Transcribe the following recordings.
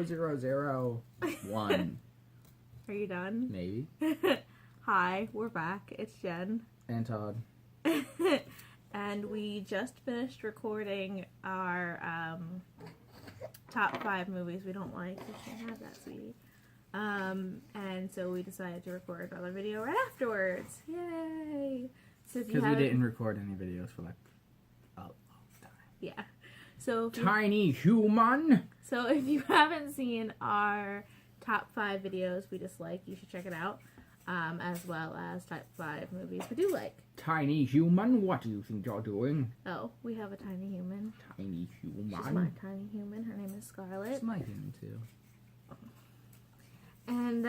0001. Are you done? Maybe. Hi, we're back. It's Jen. And Todd. And we just finished recording our top 5 movies we don't like. You can't have that, sweetie. And so we decided to record another video right afterwards. Yay! So Because we didn't record any videos for like a long time. Yeah. So Tiny human! So if you haven't seen our top 5 videos we dislike, you should check it out. As well as top 5 movies we do like. Tiny human, what do you think you're doing? Oh, we have a tiny human. Tiny human. She's my tiny human. Her name is Scarlett. She's my human too. And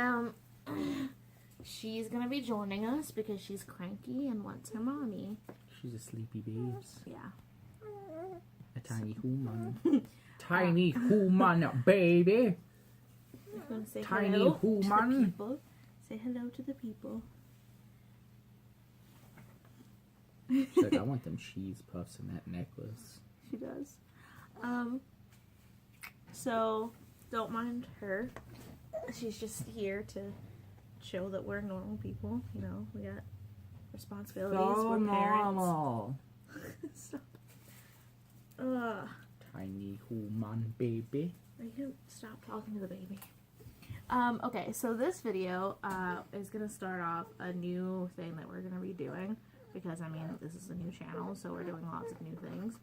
she's gonna be joining us because she's cranky and wants her mommy. She's a sleepy babes. Yeah. A tiny human. Tiny human, baby. I'm gonna say Tiny hello to human. the people. Say hello to the people. She's like, I want them cheese puffs and that necklace. She does. So don't mind her. She's just here to show that we're normal people. You know, we got responsibilities. So we're parents. normal. Stop. Tiny human, baby. Are you gonna stop talking to the baby? Okay, so this video is gonna start off a new thing that we're gonna be doing because I mean this is a new channel, so we're doing lots of new things.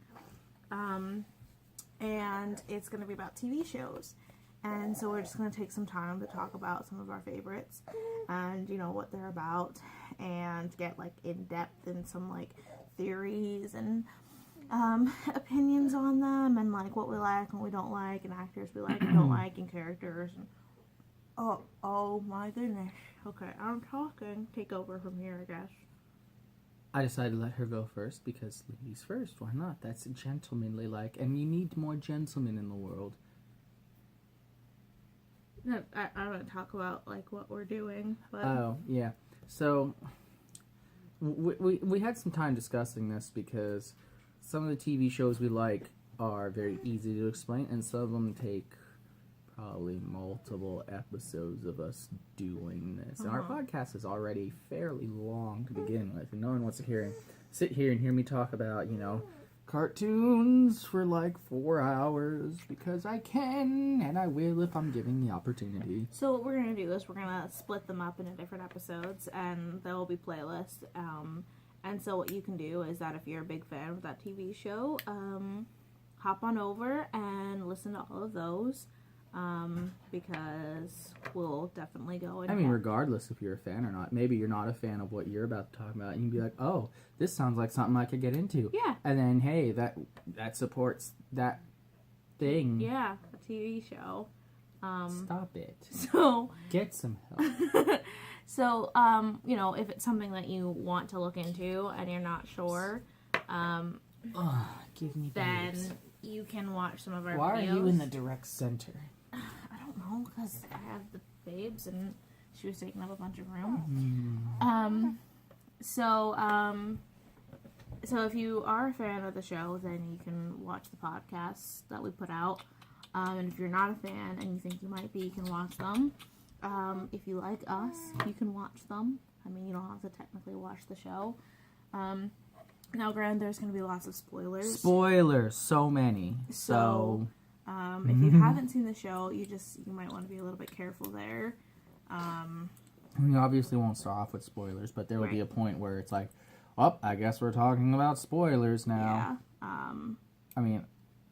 And it's gonna be about TV shows. And so we're just going to take some time to talk about some of our favorites and, you know, what they're about and get, like, in-depth in some, like, theories and opinions on them and, like, what we like and what we don't like and actors we like and don't like and characters. And, oh, my goodness. Okay, I'm talking. Take over from here, I guess. I decided to let her go first because ladies first. Why not? That's gentlemanly like. And you need more gentlemen in the world. No, I want to talk about, like, what we're doing. But Oh, yeah. So, we had some time discussing this because some of the TV shows we like are very easy to explain, and some of them take probably multiple episodes of us doing this. And our podcast is already fairly long to begin with, and no one wants to sit here and hear me talk about, you know, cartoons for like 4 hours because I can and I will if I'm given the opportunity. So what we're going to do is we're going to split them up into different episodes and there will be playlists. And so what you can do is that if you're a big fan of that TV show, hop on over and listen to all of those because we'll definitely go in. I mean, regardless if you're a fan or not, maybe you're not a fan of what you're about to talk about and you'd be like, oh, this sounds like something I could get into. Yeah. And then, hey, that supports that thing. Yeah, a TV show. Stop it. So get some help. So, you know, if it's something that you want to look into and you're not sure, give me then babes. you can watch some of our Why videos. are you in the direct center? I don't know, because I have the babes and she was taking up a bunch of room. So if you are a fan of the show, then you can watch the podcasts that we put out. And if you're not a fan and you think you might be, you can watch them. If you like us, you can watch them. I mean, you don't have to technically watch the show. Now, granted, there's going to be lots of spoilers. Spoilers, so many. So if you haven't seen the show, you might want to be a little bit careful there. We obviously won't start off with spoilers, but there will be a point where it's like, oh, I guess we're talking about spoilers now. Yeah. I mean,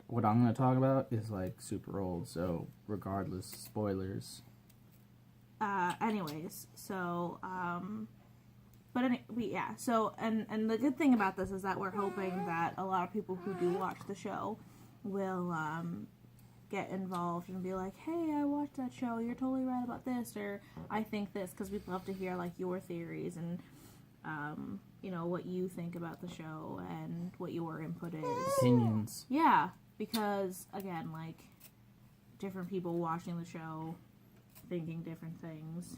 what I'm going to talk about is like super old, so regardless, spoilers. Anyways, so, so, and the good thing about this is that we're hoping that a lot of people who do watch the show will, get involved and be like, hey, I watched that show, you're totally right about this, or I think this, because we'd love to hear, like, your theories and, you know, what you think about the show and what your input is. Opinions. Yeah, because, again, like, different people watching the show thinking different things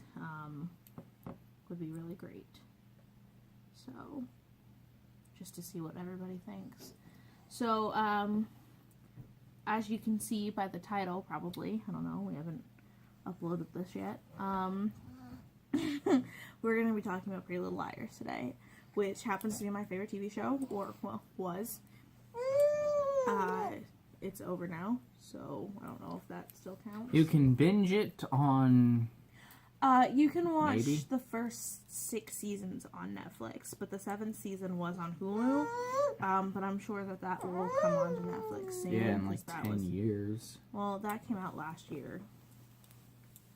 would be really great. So, just to see what everybody thinks. So, as you can see by the title, probably, I don't know, we haven't uploaded this yet, we're going to be talking about Pretty Little Liars today, which happens to be my favorite TV show, or, well, was. It's over now, so I don't know if that still counts. You can binge it on... You can watch Maybe. the first 6 seasons on Netflix, but the 7th season was on Hulu. But I'm sure that will come on to Netflix soon. Yeah, in like that 10 years. Well, that came out last year.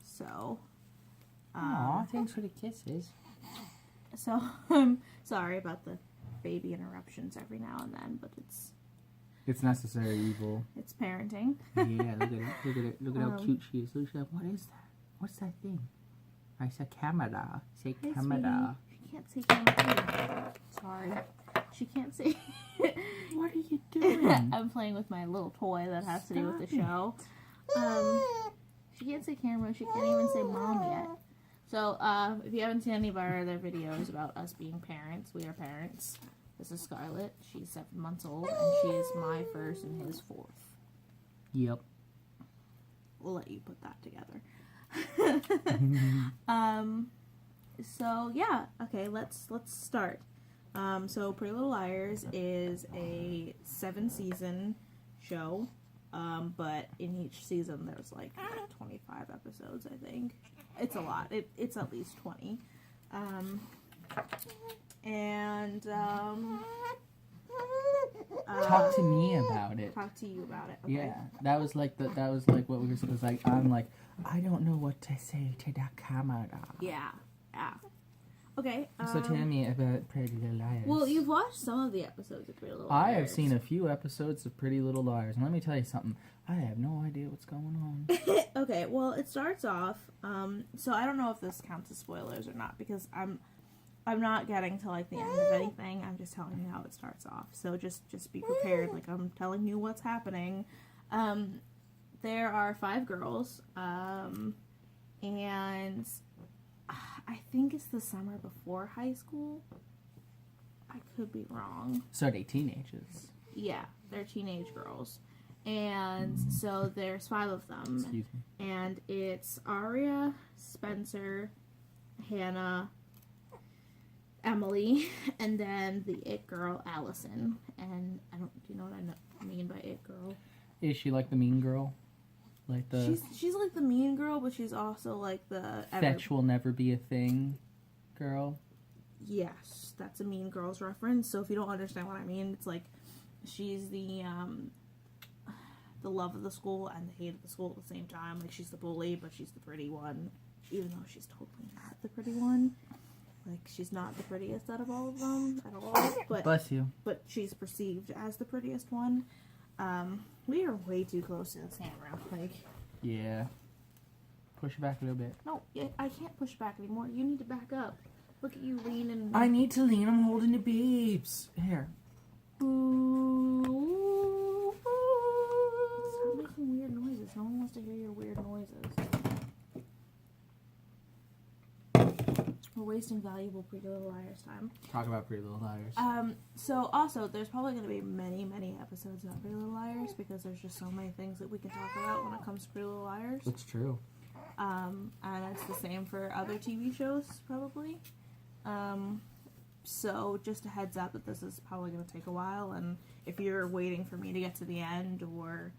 So. Aw, thanks for the kisses. So, I'm sorry about the baby interruptions every now and then, but It's necessary evil. it's parenting. Yeah, look at it. Look at it. Look at how cute she is. Look at that. What is that? What's that thing? I said camera. Say Hey, camera. sweetie. She can't see camera. Sorry. She can't see. What are you doing? I'm playing with my little toy that has to do with the Stop show. She can't say camera. She can't even say mom yet. So, if you haven't seen any of our other videos about us being parents, we are parents. This is Scarlett. She's 7 months old, and she is my first and his 4th. Yep. We'll let you put that together. So yeah, okay, let's start. So Pretty Little Liars is a 7-season show, but in each season there's like 25 episodes, I think. It's a lot. It's at least 20. Talk to me about it. Talk to you about it. Okay. Yeah, that was like what we were supposed to like. I'm like, I don't know what to say to the camera. Yeah. Okay. So tell me about Pretty Little Liars. Well, you've watched some of the episodes of Pretty Little I Liars. have seen a few episodes of Pretty Little Liars, and let me tell you something. I have no idea what's going on. Okay, well, it starts off. So I don't know if this counts as spoilers or not, because I'm not getting to like the end of anything. I'm just telling you how it starts off. So just be prepared. Like, I'm telling you what's happening. There are 5 girls, and I think it's the summer before high school. I could be wrong. So are they teenagers? Yeah, they're teenage girls. And so there's 5 of them. Excuse me. And it's Aria, Spencer, Hannah, Emily, and then the it girl, Allison. And do you know what I mean by it girl? Is she like the mean girl? Like the She's like the mean girl, but she's also like the fetch will never be a thing girl? Yes, that's a Mean Girls reference. So if you don't understand what I mean, it's like she's the love of the school and the hate of the school at the same time. Like, she's the bully, but she's the pretty one, even though she's totally not the pretty one. Like, she's not the prettiest out of all of them at all. But Bless you. But she's perceived as the prettiest one. We are way too close to this camera. Like, Yeah. Push it back a little bit. no, I can't push back anymore. You need to back up. Look at you leaning. I need to lean. I'm holding the babes. Here. Ooh. Stop making weird noises. No one wants to hear your weird noises. We're wasting valuable Pretty Little Liars time. Talk about Pretty Little Liars. So also, there's probably going to be many episodes about Pretty Little Liars, because there's just so many things that we can talk about when it comes to Pretty Little Liars. It's true. And it's the same for other TV shows, probably. So just a heads up that this is probably going to take a while, and if you're waiting for me to get to the end or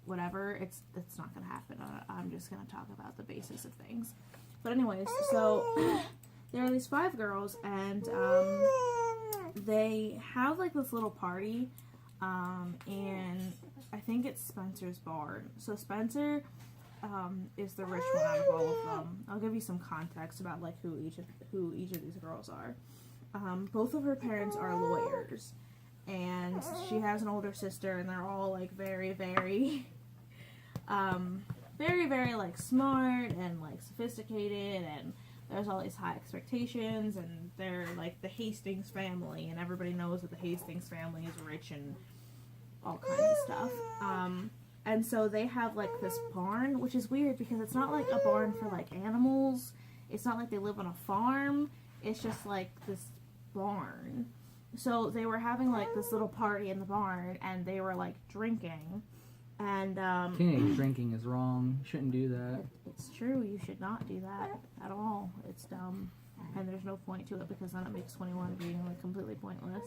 whatever, it's not going to happen. I'm just going to talk about the basis of things. But anyways, so there are these 5 girls, and they have like this little party, and I think it's Spencer's barn. So Spencer is the rich one out of all of them. I'll give you some context about like who each of these girls are. Both of her parents are lawyers, and she has an older sister, and they're all like very like smart and like sophisticated, and there's all these high expectations, and they're like the Hastings family, and everybody knows that the Hastings family is rich and all kinds of stuff. And so they have like this barn, which is weird because it's not like a barn for like animals. It's not like they live on a farm. It's just like this barn. So they were having like this little party in the barn, and they were like drinking, And Teenage drinking is wrong. Shouldn't do that. it's true. You should not do that at all. It's dumb, and there's no point to it because then it makes 21 being like completely pointless.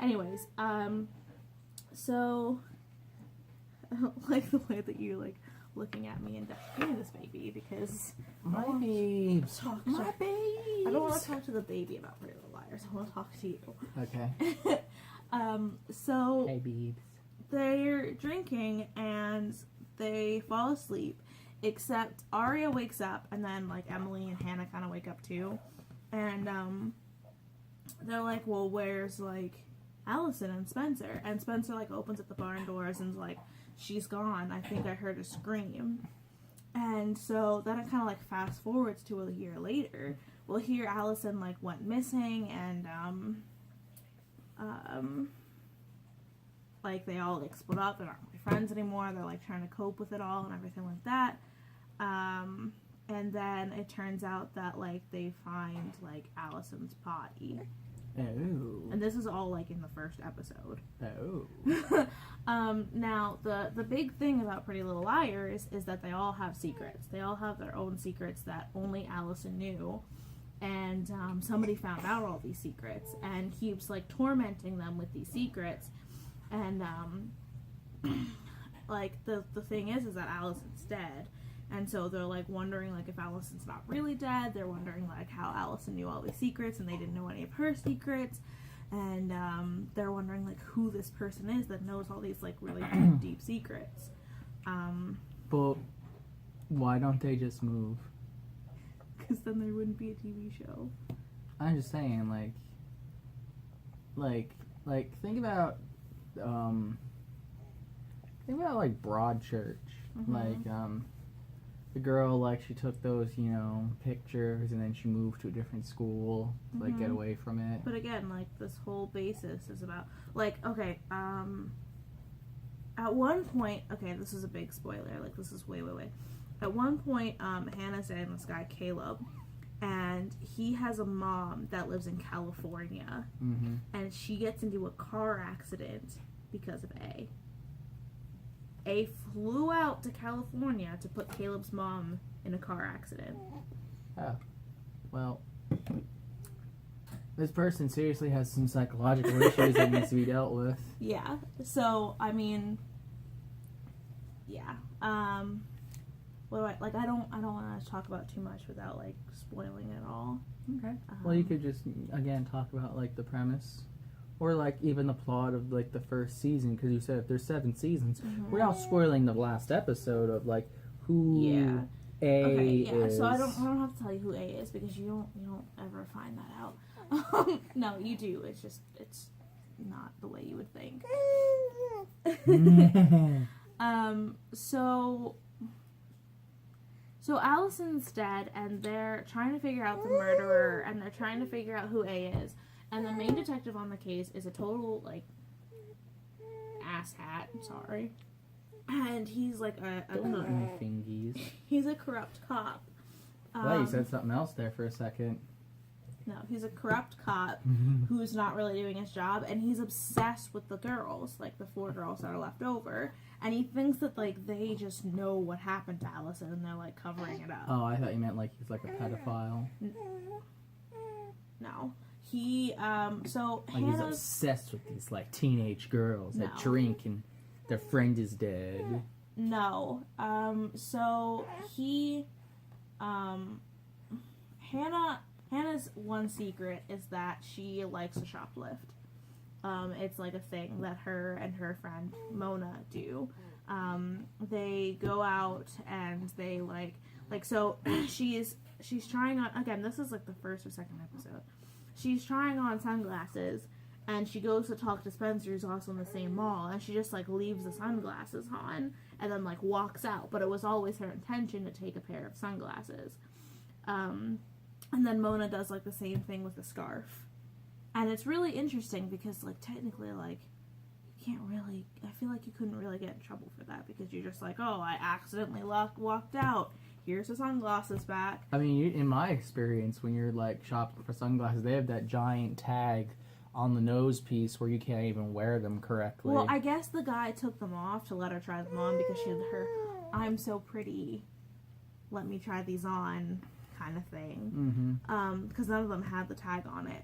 Anyways, so I don't like the way that you're like looking at me and give me this baby because My babes. my babes. I don't want to talk to the baby about Pretty Little Liars. I want to talk to you. Okay. So Hey, babes. they're drinking and they fall asleep, except Arya wakes up and then like Emily and Hannah kind of wake up too, and they're like, well, where's like Allison and Spencer? And Spencer like opens up the barn doors and's like, she's gone, I think I heard a scream. And so then it kind of like fast forwards to a year later. We'll hear Allison like went missing, and like they all like split up. They're not really friends anymore. They're like trying to cope with it all and everything like that. And then it turns out that like they find like Allison's body. Oh. And this is all like in the first episode. Oh. Now the big thing about Pretty Little Liars is that they all have secrets. They all have their own secrets that only Allison knew. And somebody found out all these secrets and keeps like tormenting them with these secrets. And like the thing is that Allison's dead. And so they're like wondering like if Allison's not really dead. They're wondering like how Allison knew all these secrets and they didn't know any of her secrets. And they're wondering like who this person is that knows all these like really deep secrets. But why don't they just move? Because then there wouldn't be a TV show. I'm just saying, think about like Broadchurch, the girl, like, she took those, pictures and then she moved to a different school to, like, get away from it. But again, like, this whole basis is about, like, okay, at one point, okay, this is a big spoiler, like, this is way. At one point, Hannah's dating this guy, Caleb, and he has a mom that lives in California, and she gets into a car accident because of A. A flew out to California to put Caleb's mom in a car accident. Oh. Well, this person seriously has some psychological issues that needs to be dealt with. Yeah. So, I mean, yeah. What do I don't want to talk about too much without, like, spoiling it all. Okay. Well, you could just, again, talk about, like, the premise. Or, like, even the plot of, like, the first season, because you said if there's 7 seasons, we're now spoiling the last episode of, like, who A is. So I don't have to tell you who A is, because you don't ever find that out. No, you do. It's not the way you would think. So Allison's dead, and they're trying to figure out the murderer, and they're trying to figure out who A is. And the main detective on the case is a total, like, asshat. Sorry. And he's, like, he's a corrupt cop. Well, you said something else there for a second. No, he's a corrupt cop who's not really doing his job, and he's obsessed with the girls, like, the 4 girls that are left over. And he thinks that, like, they just know what happened to Allison, and they're, like, covering it up. Oh, I thought you meant, like, he's, like, a pedophile. No. He, so like he's obsessed with these, like, teenage girls that drink and their friend is dead. No. So he, Hannah's one secret is that she likes to shoplift. It's like a thing that her and her friend Mona do. They go out and they so she's trying on, again, this is like the first or second episode. She's trying on sunglasses, and she goes to talk to Spencer, who's also in the same mall, and she just, like, leaves the sunglasses on, and then, like, walks out. But it was always her intention to take a pair of sunglasses. And then Mona does, like, the same thing with the scarf. And it's really interesting because, like, technically, like, you can't really, I feel like you couldn't really get in trouble for that, because you're just like, oh, I accidentally walked out. Here's the sunglasses back. I mean, in my experience, when you're, like, shopping for sunglasses, they have that giant tag on the nose piece where you can't even wear them correctly. Well, I guess the guy took them off to let her try them on because she had her "I'm so pretty, let me try these on" kind of thing. Because none of them had the tag on it.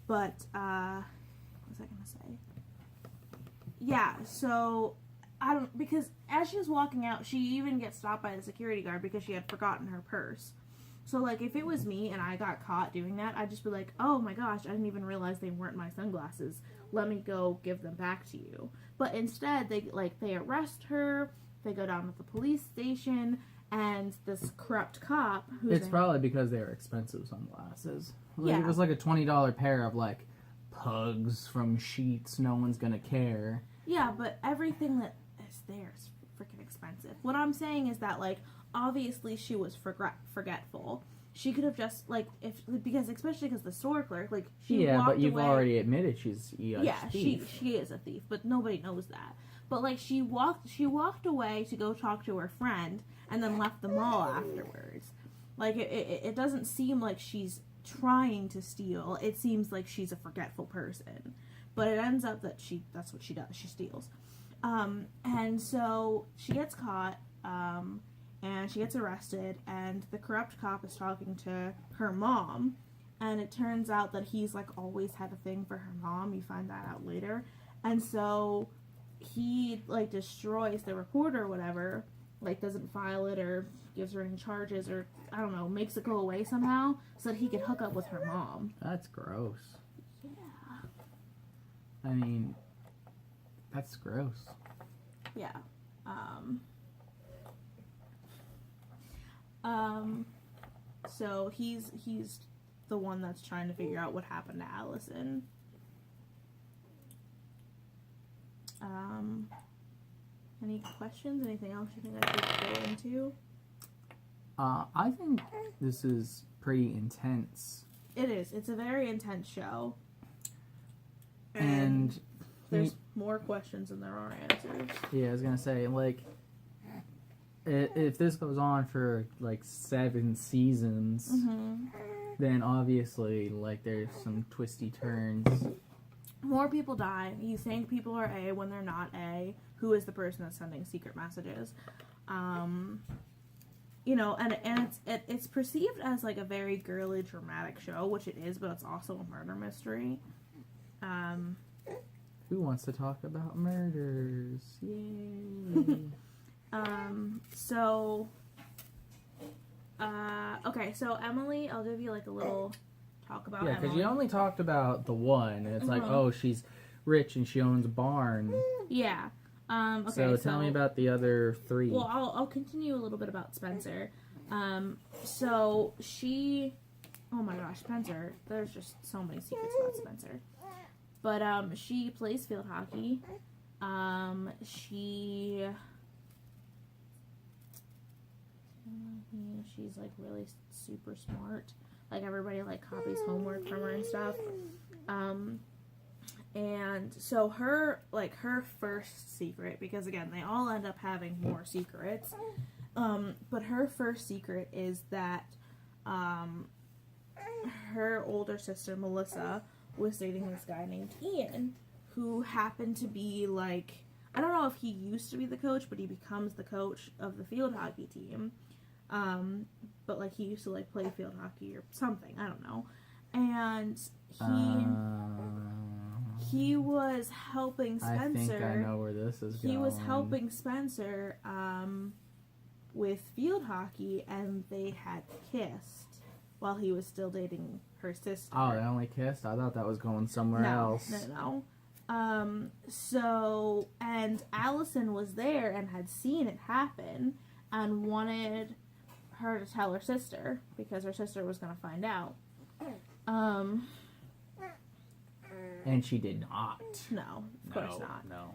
What was I gonna say? Yeah, so because as she was walking out, she even gets stopped by the security guard because she had forgotten her purse. So, like, if it was me and I got caught doing that, I'd just be like, oh my gosh, I didn't even realize they weren't my sunglasses. Let me go give them back to you. But instead, they arrest her, they go down to the police station, and this corrupt cop it's probably because they were expensive sunglasses. Like, Yeah. It was like a $20 pair of, like, pugs from Sheets. No one's gonna care. Yeah, but everything that is there is freaking expensive. What I'm saying is that, like, obviously she was forgetful. She could have just, like, especially because the store clerk, like, she walked but you've away. already admitted she's a thief. she is a thief, but nobody knows that. But, like, she walked away to go talk to her friend and then left the mall afterwards. Like, it doesn't seem like she's trying to steal. It seems like she's a forgetful person. But it ends up that that's what she does. She steals. And so she gets caught, and she gets arrested, and the corrupt cop is talking to her mom, and it turns out that he's, like, always had a thing for her mom. You find that out later. And so he, like, destroys the report or whatever, like, doesn't file it or gives her any charges or, I don't know, makes it go away somehow so that he can hook up with her mom. That's gross. Yeah. I mean, that's gross. Yeah. So he's the one that's trying to figure out what happened to Allison. Any questions? Anything else you think I should go into? I think this is pretty intense. It is. It's a very intense show. And there's more questions than there are answers. Yeah, I was gonna say, like, if this goes on for like 7 seasons, then obviously, like, there's some twisty turns. More people die. You think people are A when they're not A. Who is the person that's sending secret messages? You know, and it's perceived as, like, a very girly, dramatic show, which it is, but it's also a murder mystery. Who wants to talk about murders? Yay! Okay, so Emily, I'll give you, like, a little talk about Yeah, because Emily. you only talked about the one, and it's like, oh, she's rich and she owns a barn. Yeah. Okay, so tell me about the other 3. Well, I'll continue a little bit about Spencer. So she... Oh my gosh, Spencer. There's just so many secrets about Spencer. But, she plays field hockey. She's, like, really super smart. Like, everybody, like, copies homework from her and stuff. And so her first secret, because, again, they all end up having more secrets, but her first secret is that, her older sister, Melissa, was dating this guy named Ian, who happened to be, like, I don't know if he used to be the coach, but he becomes the coach of the field hockey team. But, like, he used to, like, play field hockey or something. I don't know. And he was helping Spencer. I think I know where this is going. He was helping Spencer with field hockey, and they had kissed while he was still dating her sister. Oh, they only kissed? I thought that was going somewhere else. No. So, and Allison was there and had seen it happen and wanted her to tell her sister because her sister was going to find out. And she did not. No, of course not. No.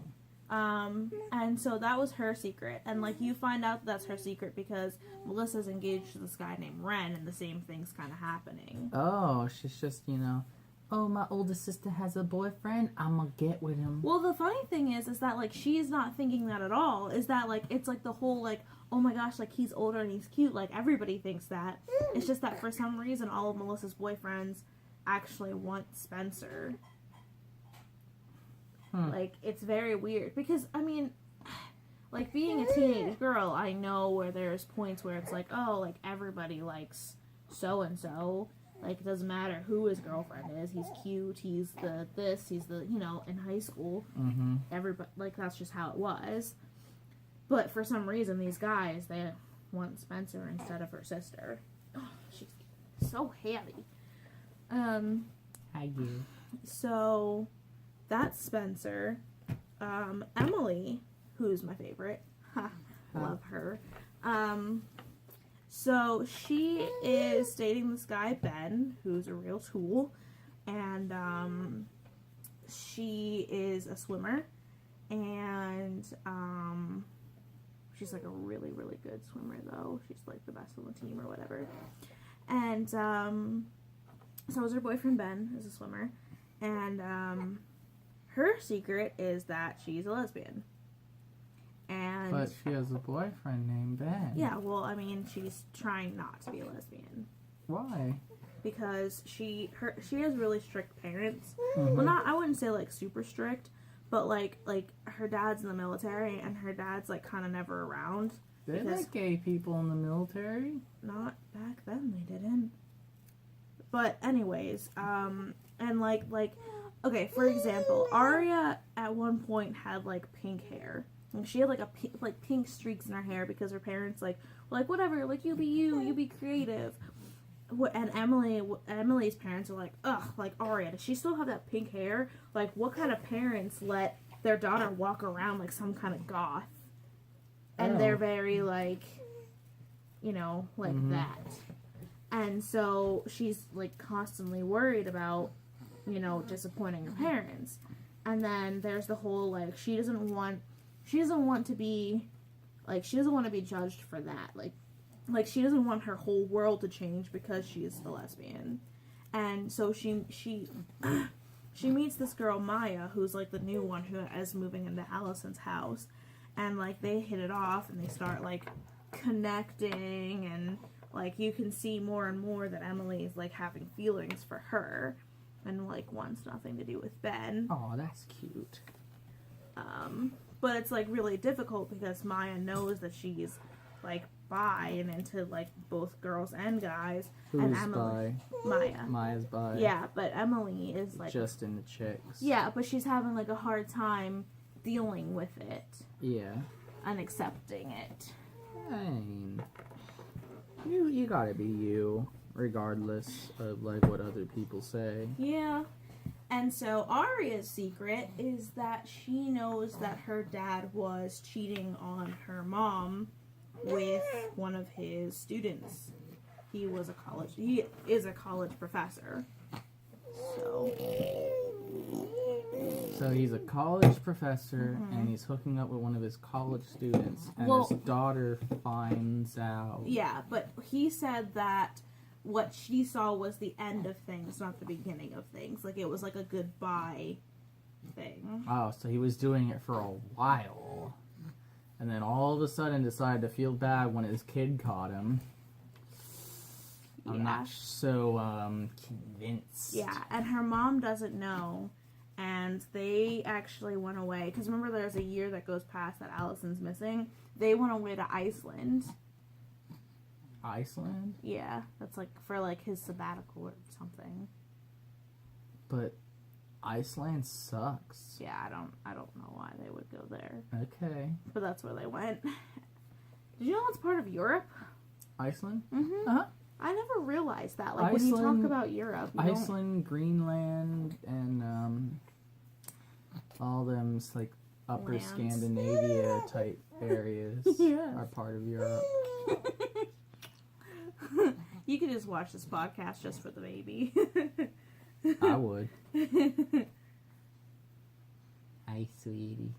And so that was her secret. And, like, you find out that's her secret because Melissa's engaged to this guy named Ren and the same thing's kind of happening. Oh, she's just, oh, my older sister has a boyfriend, I'm gonna get with him. Well, the funny thing is that, like, she's not thinking that at all. Is that, like, it's, like, the whole, like, oh my gosh, like, he's older and he's cute. Like, everybody thinks that. It's just that for some reason all of Melissa's boyfriends actually want Spencer. Hmm. Like, it's very weird because, I mean, like, being a teenage girl, I know where there's points where it's like, oh, like, everybody likes so-and-so. Like, it doesn't matter who his girlfriend is. He's cute. He's the this. He's the, you know, in high school. Mm-hmm. Everybody, like, that's just how it was. But for some reason, these guys, they want Spencer instead of her sister. Oh, she's so handy. I do. So, that's Spencer. Emily, who's my favorite. Love her. So she is dating this guy, Ben, who's a real tool. And, she is a swimmer. And, she's like a really, really good swimmer, though. She's like the best on the team or whatever. And, so is her boyfriend, Ben, is a swimmer. And, her secret is that she's a lesbian. And But she has a boyfriend named Ben. yeah, well, I mean, she's trying not to be a lesbian Why? because she has really strict parents. Mhm. Well, not I wouldn't say like super strict, but like her dad's in the military and her dad's like kind of never around. They because- like gay people in the military. Not back then, they didn't. But anyways, and like okay, for example, Arya at one point had like pink hair. And she had like pink streaks in her hair because her parents were like whatever, like you be creative. And Emily's parents are like, ugh, like Arya, does she still have that pink hair? Like, what kind of parents let their daughter walk around like some kind of goth? And they're very like, you know, like that. And so she's like constantly worried about, you know, disappointing her parents. And then there's the whole like she doesn't want to be judged for that. Like she doesn't want her whole world to change because she's a lesbian. And so she meets this girl Maya, who's like the new one who is moving into Allison's house, and like they hit it off and they start like connecting, and like you can see more and more that Emily is like having feelings for her and like wants nothing to do with Ben. Oh, that's cute. But it's like really difficult because Maya knows that she's like bi and into like both girls and guys. Who's and Emily, bi? Maya. Maya's bi. Yeah, but Emily is like Just in the chicks. yeah, but she's having like a hard time dealing with it Yeah. and accepting it. I mean, you gotta be you, regardless of like what other people say. Yeah. And so Arya's secret is that she knows that her dad was cheating on her mom with one of his students. He is a college professor. So he's a college professor and he's hooking up with one of his college students, and Well- his daughter finds out. Yeah, but he said that what she saw was the end of things, not the beginning of things. Like, it was like a goodbye thing. Oh, so he was doing it for a while. And then all of a sudden decided to feel bad when his kid caught him. I'm Yeah. not so convinced. Yeah, and her mom doesn't know, and they actually went away. Because remember, there's a year that goes past that Allison's missing. They went away to Iceland. Iceland? Yeah, that's like for like his sabbatical or something. But Iceland sucks. Yeah, I don't know why they would go there, Okay. but that's where they went. Did you know it's part of Europe? Iceland? Mm-hmm. Uh-huh. I never realized that. Like when you talk Iceland- about Europe, you don't... Iceland, Greenland, and all them like upper Lands. Scandinavia type areas Yeah. are part of Europe. You could just watch this podcast just for the baby. I would. Hi, sweetie.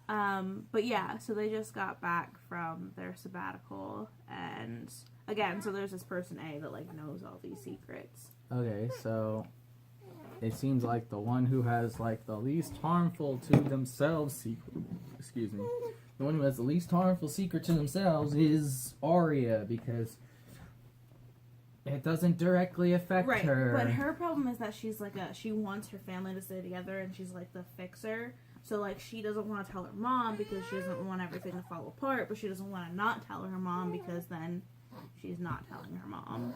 But yeah, so they just got back from their sabbatical, and again, so there's this person A that like knows all these secrets. Okay, so it seems like the one who has like the least harmful to themselves secret, excuse me, the one who has the least harmful secret to themselves is Arya, because it doesn't directly affect right. her. But her problem is that she's like she wants her family to stay together, and she's like the fixer. So like she doesn't want to tell her mom because she doesn't want everything to fall apart, but she doesn't want to not tell her mom because then she's not telling her mom.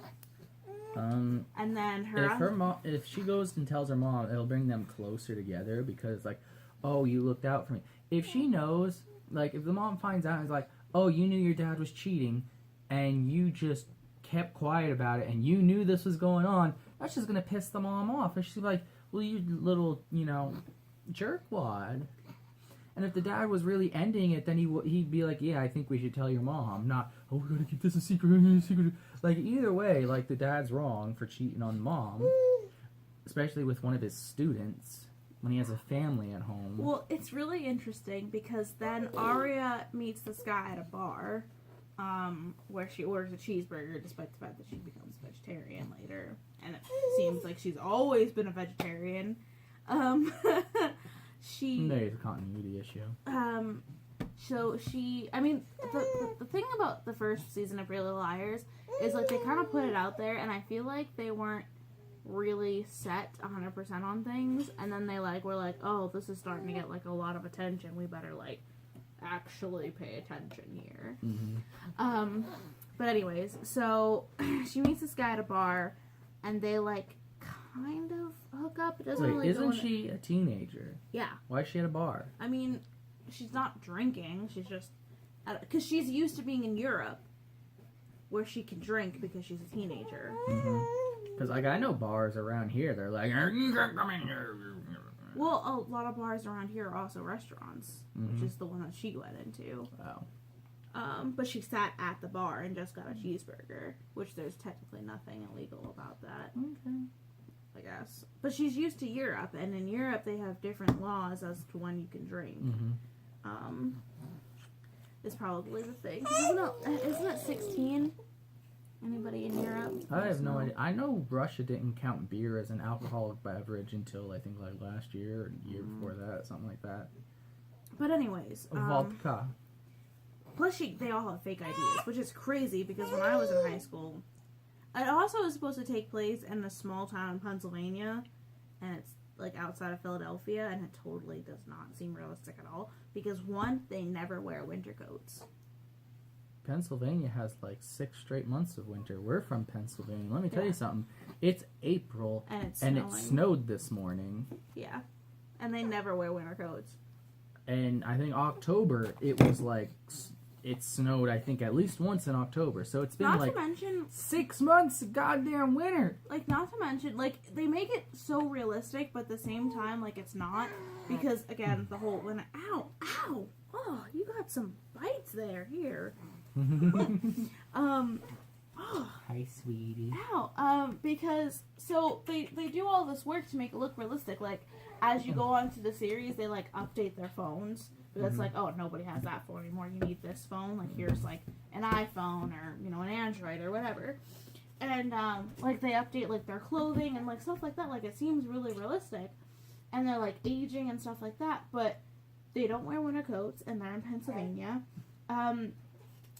And then if she goes and tells her mom, it'll bring them closer together because like, oh, you looked out for me. If she knows, like, if the mom finds out and is like, oh, you knew your dad was cheating, and you just kept quiet about it, and you knew this was going on, that's just gonna piss the mom off. And she's like, well, you little, jerkwad. And if the dad was really ending it, then he'd be like, yeah, I think we should tell your mom. Not, oh, we gotta keep this a secret. Like, either way, like, the dad's wrong for cheating on mom. Especially with one of his students. When he has a family at home. Well, it's really interesting because then Arya meets this guy at a bar, where she orders a cheeseburger despite the fact that she becomes a vegetarian later. And it seems like she's always been a vegetarian. There's a continuity issue. So the thing about the first season of Pretty Little Liars is like they kind of put it out there, and I feel like they weren't really set 100% on things, and then they were like, oh, this is starting to get like a lot of attention, we better like actually pay attention here. But anyways, so she meets this guy at a bar, and they like kind of hook up. It doesn't really isn't she a teenager? Yeah. Why is she at a bar? I mean, she's not drinking, she's just because she's used to being in Europe where she can drink because she's a teenager. Because, like, I know bars around here, they're like, you can't come in here. Well, a lot of bars around here are also restaurants, which is the one that she went into. Oh. But she sat at the bar and just got a cheeseburger, which there's technically nothing illegal about that. Okay. I guess. But she's used to Europe, and in Europe they have different laws as to when you can drink. Is probably the thing. Isn't it 16? Anybody in Europe? I have no idea. I know Russia didn't count beer as an alcoholic beverage until I think like last year or the year before that, something like that. But anyways, vodka. Plus, they all have fake IDs, which is crazy because when I was in high school, it also was supposed to take place in a small town in Pennsylvania, and it's like outside of Philadelphia, and it totally does not seem realistic at all because one, they never wear winter coats. Pennsylvania has like 6 straight months of winter. We're from Pennsylvania. Let me tell you something. It's April, and it snowed this morning. Yeah, and they never wear winter coats. And I think October, it was like, it snowed, I think, at least once in October. So it's been not like to mention 6 months of goddamn winter. Like, not to mention, like, they make it so realistic, but at the same time, like, it's not. Because, again, the whole, ow, oh, you got some bites there, here. Hi, sweetie. Ow, because, so, they do all this work to make it look realistic. Like, as you go on to the series, they, like, update their phones. But it's like, oh, nobody has that phone anymore. You need this phone. Like, here's, like, an iPhone or, an Android or whatever. And, like, they update, like, their clothing and, like, stuff like that. Like, it seems really realistic. And they're, like, aging and stuff like that. But they don't wear winter coats, and they're in Pennsylvania.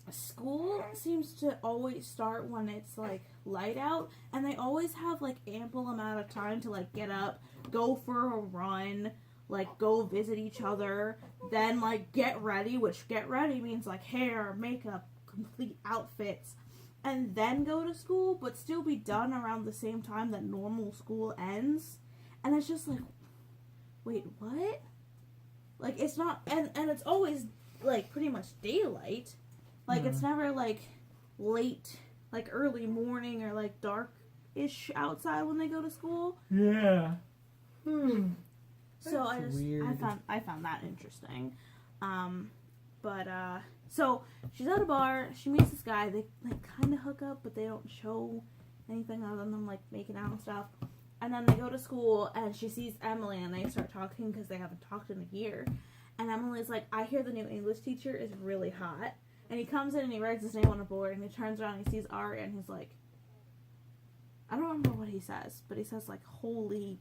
School seems to always start when it's, like, light out. And they always have, like, ample amount of time to, like, get up, go for a run, like, go visit each other, then, like, get ready, which get ready means, like, hair, makeup, complete outfits, and then go to school, but still be done around the same time that normal school ends. And it's just like, wait, what? Like, it's not, and it's always, like, pretty much daylight. Like, it's never, like, late, like, early morning or, like, dark-ish outside when they go to school. Yeah. So I found that interesting. So she's at a bar, she meets this guy, they like kind of hook up, but they don't show anything other than them like making out and stuff. And then they go to school and she sees Emily and they start talking because they haven't talked in a year. And Emily's like, I hear the new English teacher is really hot. And he comes in and he writes his name on a board and he turns around and he sees Arya and he's like, I don't remember what he says, but he says like holy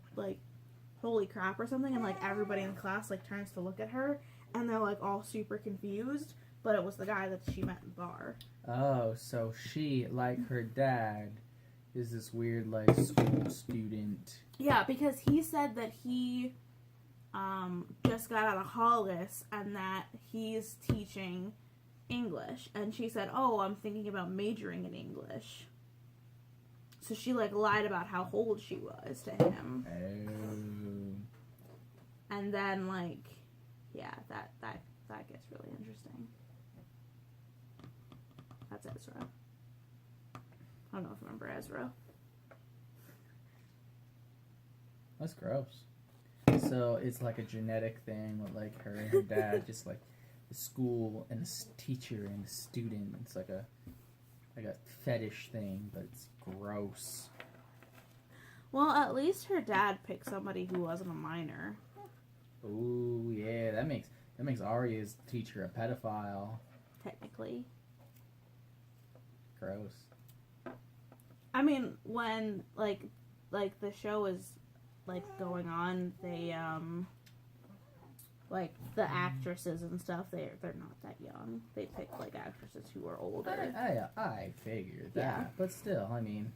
crap or something, and like everybody in class like turns to look at her and they're like all super confused, but it was the guy that she met in the bar. Oh, so she, like her dad, is this weird like school student. Yeah, because he said that he just got out of Hollis and that he's teaching English. And she said, oh, I'm thinking about majoring in English. So she, like, lied about how old she was to him. Oh. And then, like, yeah, that gets really interesting. That's Ezra. I don't know if you remember Ezra. That's gross. So it's like a genetic thing with like her and her dad, just like the school and the teacher and the student. It's like a fetish thing, but it's gross. Well, at least her dad picked somebody who wasn't a minor. Ooh, yeah, that makes Arya's teacher a pedophile. Technically. Gross. I mean, when like the show is like going on, they like the actresses and stuff, they're not that young. They pick like actresses who are older. I figured that, Yeah. but still, I mean,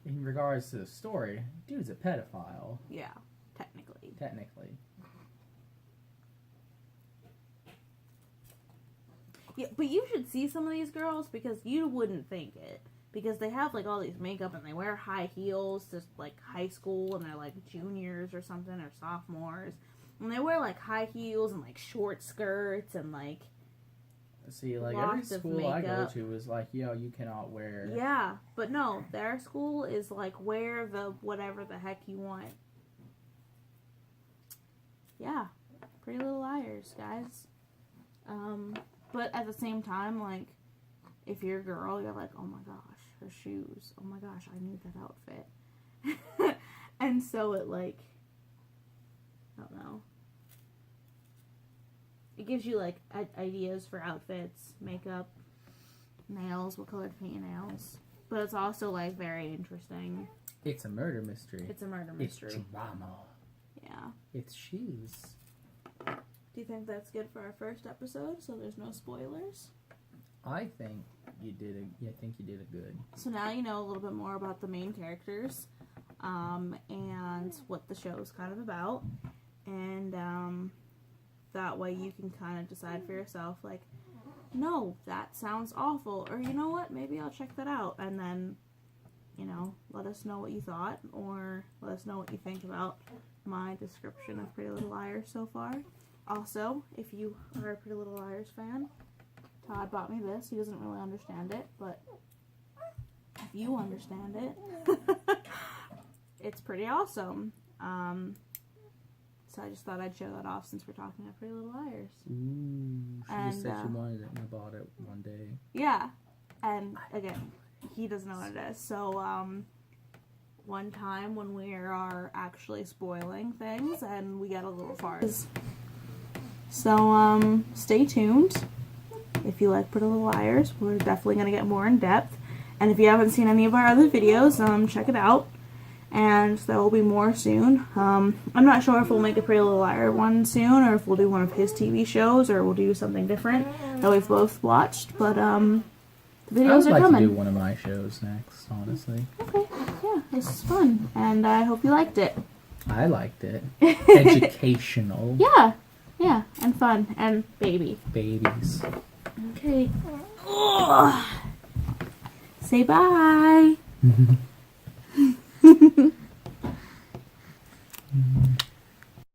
in regards to the story, dude's a pedophile. Yeah, technically. Technically. Yeah, but you should see some of these girls because you wouldn't think it. Because they have like all these makeup and they wear high heels to like high school and they're like juniors or something or sophomores. And they wear like high heels and like short skirts and like See, like every lots of school I go makeup. to is like, yo, you cannot wear. Yeah, but no, their school is like wear the whatever the heck you want. Yeah, Pretty Little Liars, guys. But at the same time, like, if you're a girl, you're like, oh my gosh, her shoes. Oh my gosh, I need that outfit. And so it like, I don't know. It gives you like ideas for outfits, makeup, nails, what color to paint your nails. But it's also like very interesting. It's a murder mystery. It's a murder mystery. It's drama. Yeah. It's shoes. Do you think that's good for our first episode? So there's no spoilers. I think you did it good. So now you know a little bit more about the main characters, and what the show is kind of about, and that way you can kind of decide for yourself, like, no, that sounds awful, or you know what, maybe I'll check that out, and then, you know, let us know what you thought, or let us know what you think about my description of Pretty Little Liars so far. Also, if you are a Pretty Little Liars fan, Todd bought me this. He doesn't really understand it, but if you understand it, it's pretty awesome. So I just thought I'd show that off since we're talking about Pretty Little Liars. Ooh, she just said she wanted it and I bought it one day. Yeah, and again, he doesn't know what it is. So one time when we are actually spoiling things and we get a little far. So stay tuned. If you like Pretty Little Liars, we're definitely going to get more in depth. And if you haven't seen any of our other videos, check it out. And there will be more soon. I'm not sure if we'll make a Pretty Little Liar one soon, or if we'll do one of his TV shows, or we'll do something different that we've both watched. But the videos are coming. I would like to do one of my shows next, honestly. Okay, yeah, this is fun. And I hope you liked it. I liked it. Educational. Yeah, and fun, and baby. Babies. Okay. Ugh. Say bye.